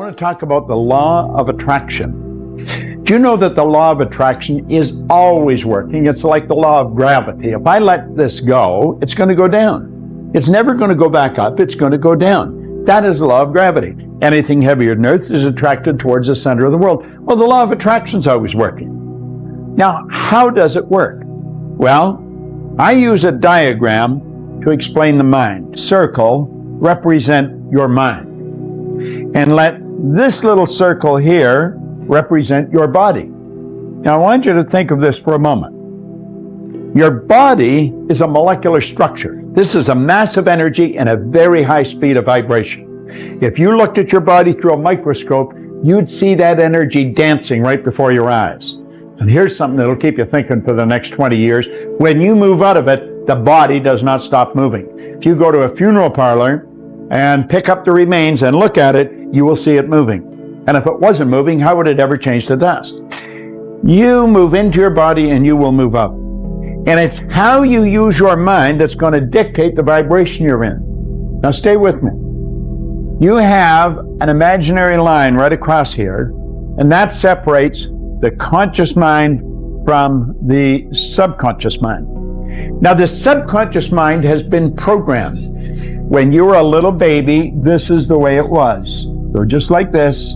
want to talk about the law of attraction. Do you know that the law of attraction is always working? It's like the law of gravity. If I let this go, it's going to go down. It's never going to go back up. It's going to go down. That is the law of gravity. Anything heavier than Earth is attracted towards the center of the world. Well, the law of attraction is always working. Now, how does it work? Well, I use a diagram to explain the mind. Circle represent your mind. And let this little circle here represent your body. Now, I want you to think of this for a moment. Your body is a molecular structure. This is a massive energy and a very high speed of vibration. If you looked at your body through a microscope, you'd see that energy dancing right before your eyes. And here's something that'll keep you thinking for the next 20 years. When you move out of it, the body does not stop moving. If you go to a funeral parlor and pick up the remains and look at it, you will see it moving. And if it wasn't moving, how would it ever change to dust? You move into your body and you will move up. And it's how you use your mind that's going to dictate the vibration you're in. Now stay with me. You have an imaginary line right across here, and that separates the conscious mind from the subconscious mind. Now the subconscious mind has been programmed. When you were a little baby, this is the way it was. So just like this,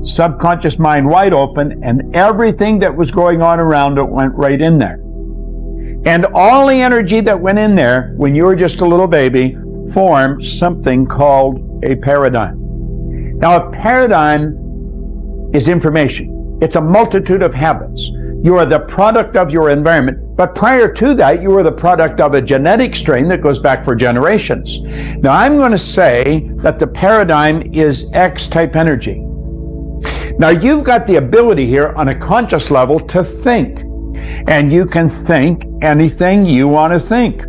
subconscious mind wide open, and everything that was going on around it went right in there. And all the energy that went in there when you were just a little baby formed something called a paradigm. Now a paradigm is information. It's a multitude of habits. You are the product of your environment, but prior to that, you were the product of a genetic strain that goes back for generations. Now, I'm going to say that the paradigm is X-type energy. Now, you've got the ability here on a conscious level to think, and you can think anything you want to think.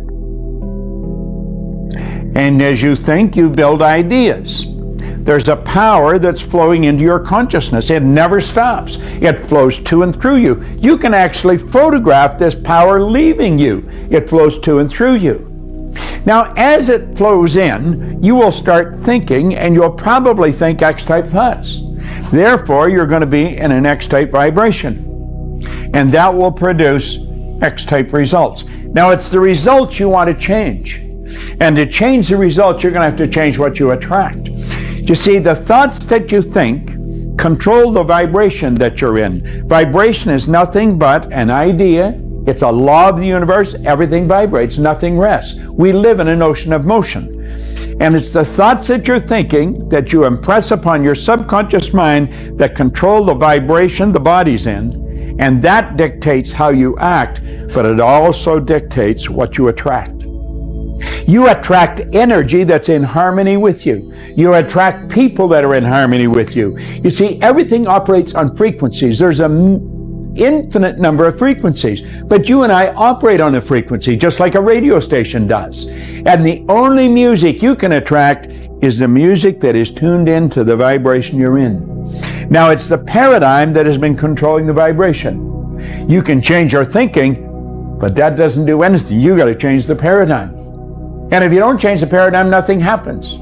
And as you think, you build ideas. There's a power that's flowing into your consciousness. It never stops. It flows to and through you. You can actually photograph this power leaving you. It flows to and through you. Now, as it flows in, you will start thinking, and you'll probably think X-type thoughts. Therefore, you're going to be in an X-type vibration. And that will produce X-type results. Now, it's the results you want to change. And to change the results, you're going to have to change what you attract. You see, the thoughts that you think control the vibration that you're in. Vibration is nothing but an idea. It's a law of the universe. Everything vibrates, nothing rests. We live in an ocean of motion. And it's the thoughts that you're thinking that you impress upon your subconscious mind that control the vibration the body's in. And that dictates how you act, but it also dictates what you attract. You attract energy that's in harmony with you. You attract people that are in harmony with you. You see, everything operates on frequencies. There's an infinite number of frequencies, but you and I operate on a frequency just like a radio station does. And the only music you can attract is the music that is tuned into the vibration you're in. Now, it's the paradigm that has been controlling the vibration. You can change your thinking, but that doesn't do anything. You got to change the paradigm. And if you don't change the paradigm, nothing happens.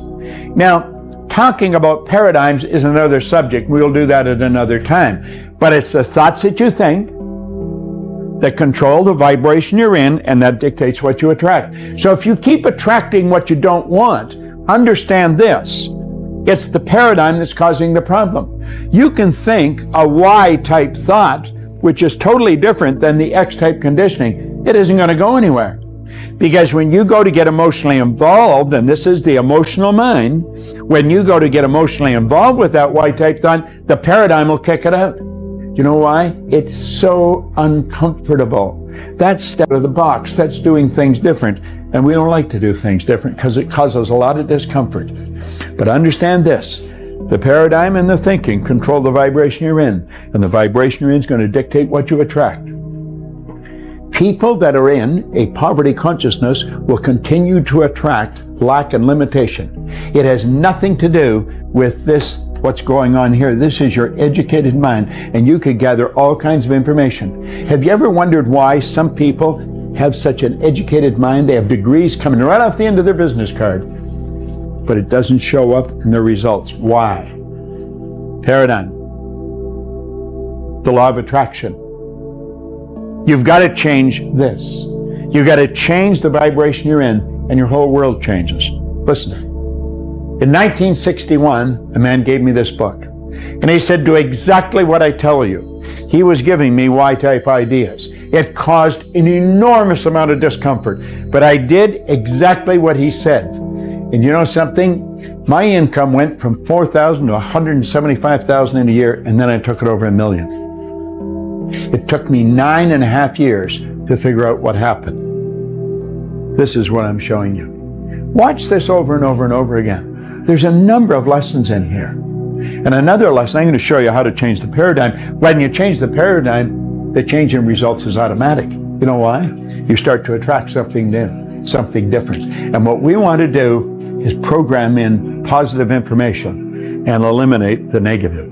Now, talking about paradigms is another subject. We'll do that at another time. But it's the thoughts that you think that control the vibration you're in, and that dictates what you attract. So if you keep attracting what you don't want, understand this. It's the paradigm that's causing the problem. You can think a Y-type thought, which is totally different than the X-type conditioning. It isn't going to go anywhere. Because when you go to get emotionally involved, and this is the emotional mind, when you go to get emotionally involved with that Y-type thought, the paradigm will kick it out. You know why? It's so uncomfortable. That's out of the box. That's doing things different. And we don't like to do things different because it causes a lot of discomfort. But understand this. The paradigm and the thinking control the vibration you're in. And the vibration you're in is going to dictate what you attract. People that are in a poverty consciousness will continue to attract lack and limitation. It has nothing to do with this, what's going on here. This is your educated mind, and you could gather all kinds of information. Have you ever wondered why some people have such an educated mind? They have degrees coming right off the end of their business card. but it doesn't show up in the results. Why? Paradigm. The law of attraction. You've got to change this. You've got to change the vibration you're in, and your whole world changes. Listen. In 1961, a man gave me this book, and he said, do exactly what I tell you. He was giving me Y-type ideas. It caused an enormous amount of discomfort, but I did exactly what he said. And you know something? My income went from $4,000 to $175,000 in a year, and then I took it over $1 million. It took me 9.5 years to figure out what happened. This is what I'm showing you. Watch this over and over and over again. There's a number of lessons in here. And another lesson, I'm going to show you how to change the paradigm. When you change the paradigm, the change in results is automatic. You know why? You start to attract something new, something different. And what we want to do is program in positive information and eliminate the negative.